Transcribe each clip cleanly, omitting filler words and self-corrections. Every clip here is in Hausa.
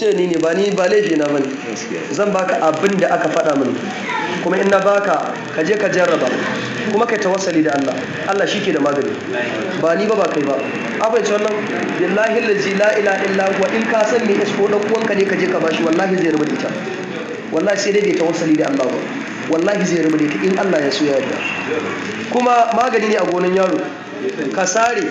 ce ni ne ba laifi na bane. Zan baka abin da aka faɗa mini kuma in na baka ka je ka jarraba kuma kai tawassali da Allah. Allah shi ke da magani ba ni ba kai ba. Abin ce wannan billahi allazi la ilaha illa huwa in ka san me isko dan uwanka ne ka je ka bashi wallahi zai rubuta ita. Wallahi sai dai bai tawassali da Allah ba. Wallahi zai rubuta ita in Allah ya so ya yarda. Kuma magani ne a gonan yaro. Ka sare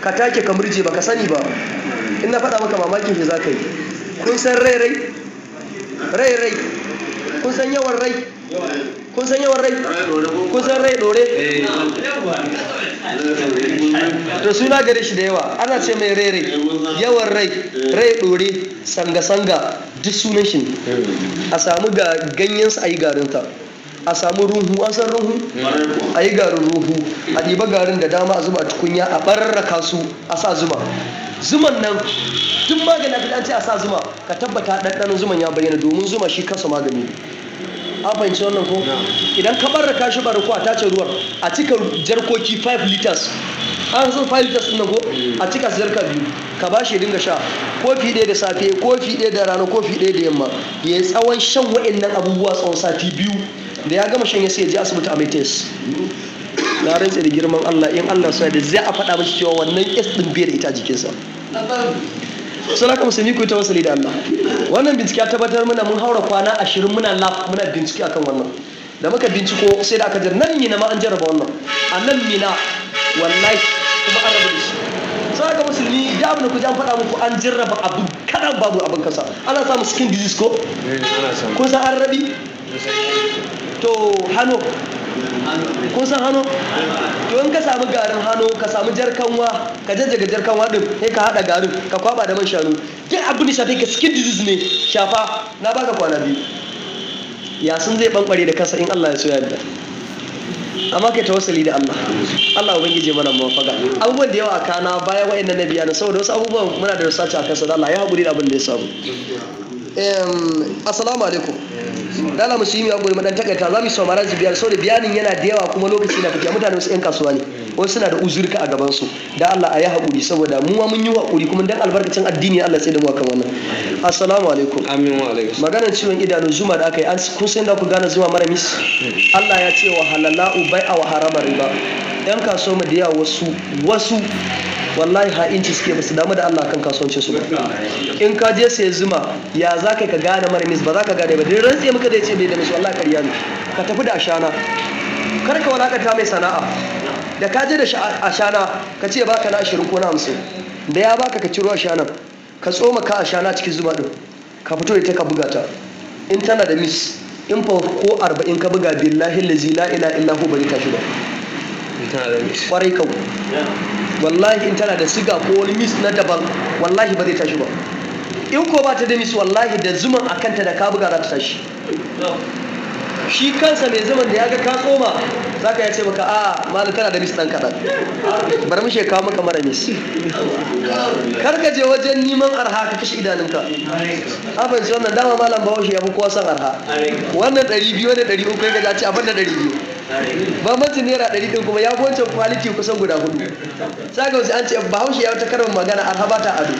ka take ka murje baka sani ba. In na faɗa maka mamakin shi zaka yi. Kun san rai kun san yawan rai kun san rai dore to suna gare shi da yawa ana ce mai rai yawan rai dore sanga duk sunan shi ne. A samu ga ganyen sa ayi garinta, a samu ruhu, an san ruhu ayi garin ruhu, a ɗiba garin da dama a zuba a tukunya a barraka su a sa zuman nan duk magana da an ce a sa zuma ka tabbata ɗanɗanon zuman ya bayyana domin zuma shi kansa magani. An fahimci wannan ko? Idan ka barraka shi barako a tace ruwan a cika jarkoki 5 liters. An san 5 liters ɗin nan ko? A cika jarka biyu ka ba shi dinga sha kofi ɗaya da safe, kofi ɗaya da rana, kofi ɗaya da yamma. Ya yi tsawon shan wa'annan abubuwa tsawon sati biyu da ya gama shan ya sai ya je asibiti a mai test. Na rantse da girman Allah in Allah sa da zai a faɗa mashi cewa wannan kes ɗin bai da ita jikinsa. Suna ka musulmi ku ta wasali da Allah. Wannan bincike ya tabbatar mana mun haura kwana 20 muna lab muna bincike akan wannan. Da muka binciko sai da aka jar nan mina ma an jarraba wannan. A nan mina wallahi kuma an rabu da shi. Suna ka musulmi da abin da ku ji an faɗa muku an jarraba abu kaɗan babu abin kasa. Ana samun skin disease ko? Kun san an rabi? To hannu kun san hannu? To in ka samu garin hannu ka samu jarkanwa ka jajjaga jarkanwa din sai ka hada garin ka kwaba da man shanu duk abin da shafe ka skin disease ne shafa na baka kwana biyu ya sun zai bankware da kansa in Allah ya so ya yarda. Amma kai tawassali da Allah. Allah ubangije mana muwafaqa. Abubuwan da yawa kana bayan wayannan nabiya na saboda wasu abubuwan muna da research akan sa da Allah ya haƙuri da abin da ya samu. Assalamu alaikum. Dala musulmi ya goyi madan takaita zamu saurara biyar saboda bayanin yana da yawa kuma lokaci na fitiya mutane wasu 'yan kasuwa ne wasu suna da uzurka a gaban su da Allah a yi haƙuri saboda mu ma mun yi haƙuri kuma dan albarkacin addini Allah sai da mu akan wannan. Assalamu alaikum. Amin wa alaikum. Maganar ciwon idanu zuma da aka yi an kun san da ku gane zuma mara mis Allah ya ce wa halallahu bai'a wa harama riba. 'Yan kasuwa mu da yawa wasu wallahi ha'inci suke basu damu da Allah kan kasuwancin su ba. In ka je sai zuma ya za ka gane mara mis ba za ka gane ba dan rantse maka zai ce bai da mis wallahi kariya ne. Ka tafi da ashana kar ka walakata mai sana'a da ka je da ashana ka ce baka na 20 ko na 50 da ya baka ka ciro ashanan ka tsoma ka ashana cikin zuma din ka fito da ita ka buga ta in tana da mis in fa ko 40 ka buga billahi allazi la ilaha illa hu bari ka shiga kwarai kau wallahi in tana da siga ko wani mis na daban wallahi ba zai tashi ba in ko ba ta da mis wallahi da zuman a kanta da ka buga za ta tashi shi kansa mai zuman da ya ga ka tsoma za ka ya ce maka a malam tana da mis ɗan kaɗan bar mu shekawa maka mara mis kar ka je wajen neman arha ka kashe idanunka abin shi wannan dama malam bahaushe ya fi kowa son arha wannan 200 wannan 300 ya ce abin da 200 bambancin naira 100 din kuma ya fi wancan quality kusan guda 4 saka wasu an ce bahaushe ya wata karin magana arha ba ta ado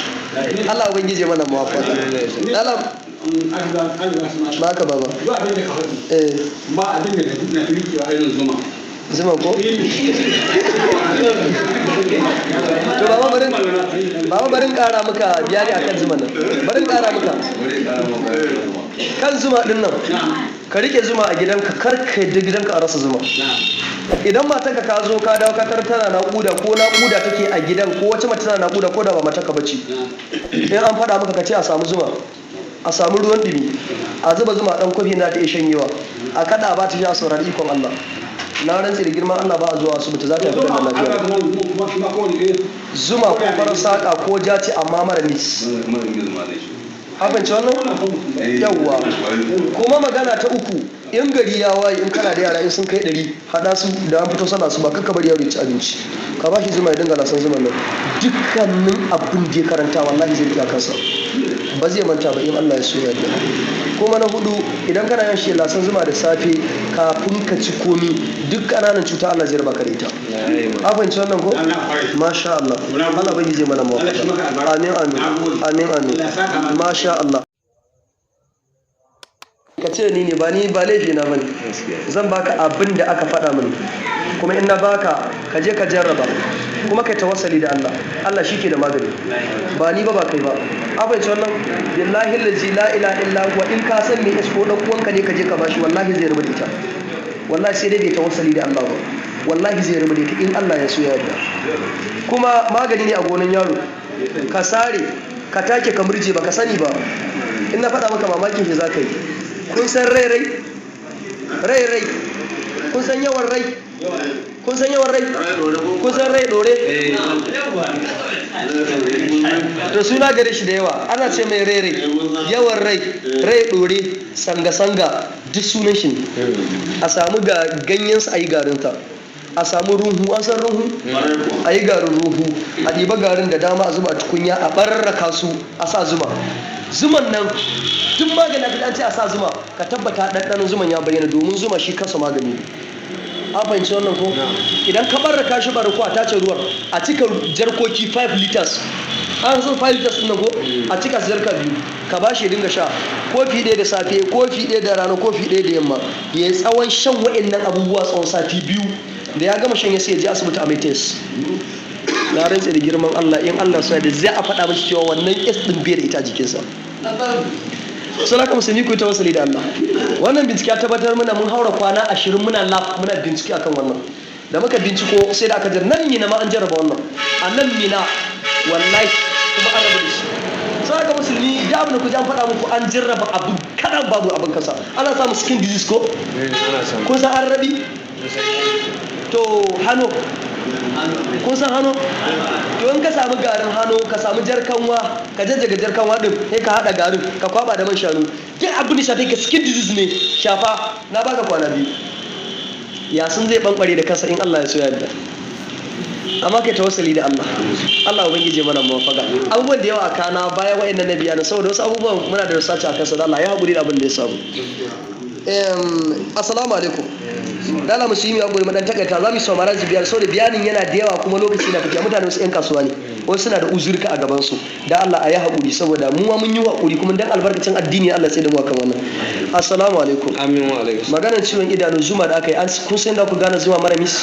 Allah ubangije mana muwafaka Allah ba ka baba ba abin da ka faɗi ba abin da na rikewa irin zuma ko to baba barin kara maka biyari akan zuma nan barin kara maka kan zuma din nan ka rike zuma a gidanka kar ka yadda gidanka a rasa zuma idan matanka ka zo ka dawo ka tana naƙuda ko naƙuda take a gidan ko wace mace tana naƙuda ko da ba matarka bace in an faɗa maka ka ce a samu zuma a samu ruwan dumi a zuba zuma dan kofi na ta iya shanyewa a kada ba ta sha saurari ikon Allah na rantsi da girman Allah ba a zuwa asibiti za ta yi da lafiya zuma ko farar saka ko jaci amma mara nis abinci wannan yawwa kuma magana ta uku in gari ya waye in kana da yara in sun kai 100 hada su da an fito sallah su ba kakka bari yaro ya ci abinci ka ba shi zuma ya dinga lasan zuma nan dukkanin abin da ya karanta wallahi zai iya kansa ba zai manta ba in Allah ya so ya yarda kuma na hudu idan kana yin shi lasan zuma da safe kafin ka ci komi duk kananan cuta Allah zai raba ka da ita abin ci wannan ko masha Allah Allah bai je mana mu amin amin amin amin masha Allah ce ni ne ba laifi na bane. Zan baka abin da aka faɗa mini kuma in na baka ka je ka jarraba kuma kai tawassali da Allah. Allah shi ke da magani ba ni ba kai ba. Abin ce wannan billahi allazi la ilaha illa huwa in ka san me isko dan uwanka ne ka je ka bashi wallahi zai rubuta ita. Wallahi sai dai bai tawassali da Allah ba. Wallahi zai rubuta ita in Allah ya so ya yarda. Kuma magani ne a gonan yaro. Ka sare ka take ka murje baka sani ba. In na faɗa maka mamakin shi zaka yi. Kun san rai kun san yawan rai kun san rai dore to suna gare shi da yawa ana ce mai rai yawan rai dore sanga duk sunan shi ne. A samu ga ganyen sa ayi garinta, a samu ruhu, an san ruhu ayi garin ruhu, a ɗiba garin da dama a zuba a tukunya a barraka su a sa zuman nan duk magana da an ce a sa zuma ka tabbata ɗanɗanon zuman ya bayyana domin zuma shi kansa magani. An fahimci wannan ko? Idan ka barraka shi barko a tace ruwan a cika jarkoki 5 liters. An san 5 liters ɗin nan ko? A cika jarka 2 ka ba shi dinga sha kofi ɗaya da safe, kofi ɗaya da rana, kofi ɗaya da yamma. Ya yi tsawon shan wa'annan abubuwa tsawon sati 2 da ya gama shan ya sai ya je asibiti a mai test. Na rantse da girman Allah in Allah sai da zai a faɗa mishi cewa wannan kes ɗin bai da ita jikinsa. Suna ka musulmi ku yi tawassuli da Allah. Wannan bincike ya tabbatar mana mun haura kwana 20 muna lab muna bincike akan wannan. Da muka binciko sai da aka jar nan mina ma an jarraba wannan. A nan mina wallahi kuma an rabu da shi. Suna ka musulmi da abin da ku ji an faɗa muku an jarraba abu kaɗan babu abin kasa. Ana samun skin disease ko? Kun san an rabi? To hannu kun san hannu? To in ka samu garin hannu ka samu jarkanwa ka jajjaga jarkanwa din sai ka hada garin ka kwaba da man shanu duk abin da shafe ka skin disease ne shafa na baka kwana 2 ya sun zai bankware da kansa in Allah ya so ya yarda. Amma kai tawassali da Allah. Allah ubangije mana muwafaqa. Abubuwan da yawa kana bayan wayannan nabiya na saboda wasu abubuwan muna da research akan sa da Allah ya haƙuri da abin da ya samu. Assalamu alaikum. Dala musulmi ya goyi madan takaita zamu saurara biyar saboda bayanin yana da yawa kuma lokaci na fita mutane wasu 'yan kasuwa ne wasu suna da uzurka a gaban su da Allah a yi haƙuri saboda mu ma mun yi haƙuri kuma dan albarkacin addini Allah sai da mu akan wannan. Assalamu alaikum. Amin wa alaikum. Maganar ciwon idanu zuma da aka yi an kun san da ku gane zuma mara mis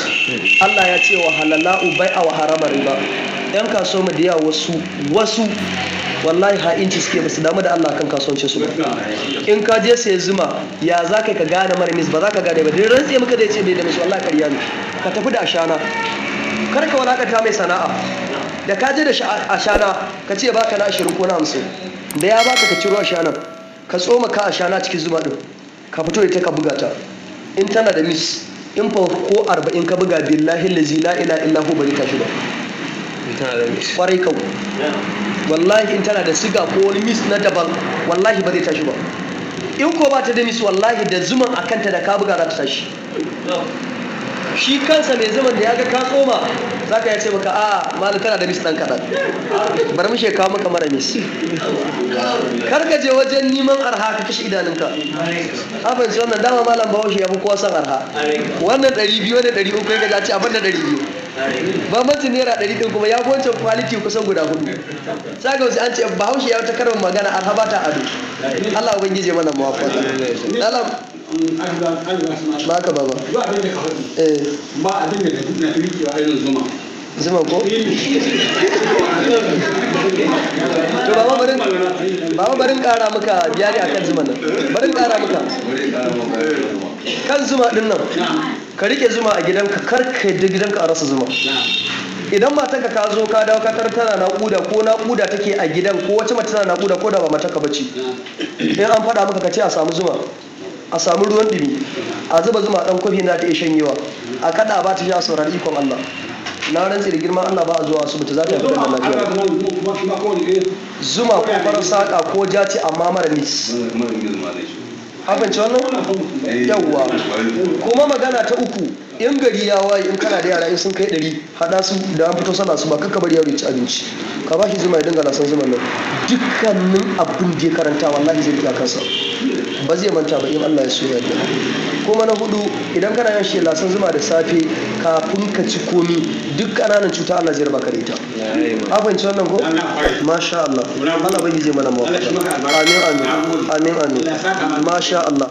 Allah ya ce wa halallahu bai'a wa harama riba. 'Yan kasuwa mu da yawa wasu wallahi ha'inci suke basu damu da Allah kan kasuwancin su ba. In ka je sai zuma ya za ka gane mara mis ba za ka gane ba dan rantse maka zai ce bai da mis wallahi kariya ne. Ka tafi da ashana kar ka walakata mai sana'a da ka je da ashana ka ce baka na 20 ko na 50 da ya baka ka ciro ashana ka tsoma ka ashana cikin zuma din ka fito da ita ka buga ta in tana da mis in fa ko 40 ka buga billahi allazi la ilaha illa hu bari ka shiga kwarai kau wallahi in tana da siga ko wani mis na daban wallahi ba zai tashi ba in ko ba ta da mis wallahi da zuman a kanta da ka buga za ta tashi. Shi kansa mai zuman da ya ga ka tsoma za ka ya ce maka a malam kana da mis ɗan kaɗan bar mu shekawa maka mara mis. Kar ka je wajen neman arha ka kashe idanunka. Abin wannan dama malam bahaushe ya fi kowa son arha wannan 200 wannan 300 ya ce abin da 200 bambancin naira 100 din kuma ya fi wancan quality kusan guda 4. Saka wasu an ce bahaushe ya wata karin magana arha ba ta ado. Allah ubangije mana muwafaqa. Ba ka baba ba abin da na rikewa irin zuma ko? To baba barin kara maka biyari akan zuma nan barin kara maka kan zuma din nan ka rike zuma a gidanka kar ka yadda gidanka a rasa zuma. Idan matanka ka zo ka dawo ka tana naƙuda ko naƙuda take a gidan ko wace mace tana naƙuda ko da ba matarka bace in an faɗa maka ka ce a samu zuma a samu ruwan ɗumi a zuba zuma ɗan kofi na ta iya shanyewa a kada ba ta sha saurari ikon Allah. Na rantsi da girman Allah ba a zuwa asibiti za ta yi fitar da lafiya. Zuma ko farar saƙa ko jaci amma mara nis. Abinci wannan? Yawwa. Kuma magana ta uku in gari ya waye in kana da yara in sun kai 100 haɗa su da an fito sallah su ba kakka bari yaro ya ci abinci. Ka ba shi zuma ya dinga lasan zuman nan. Dukkanin abin da ya karanta wallahi zai riga kansa. Ba zai manta ba in Allah ya so ya yarda. Kuma na 4 idan kana yin shi lasan zuma da safe kafin ka ci komi duk ƙananan cuta Allah zai raba ka da ita. Abin ci wannan ko? Masha Allah. Allah bai je mana mawa. Amin. Masha Allah.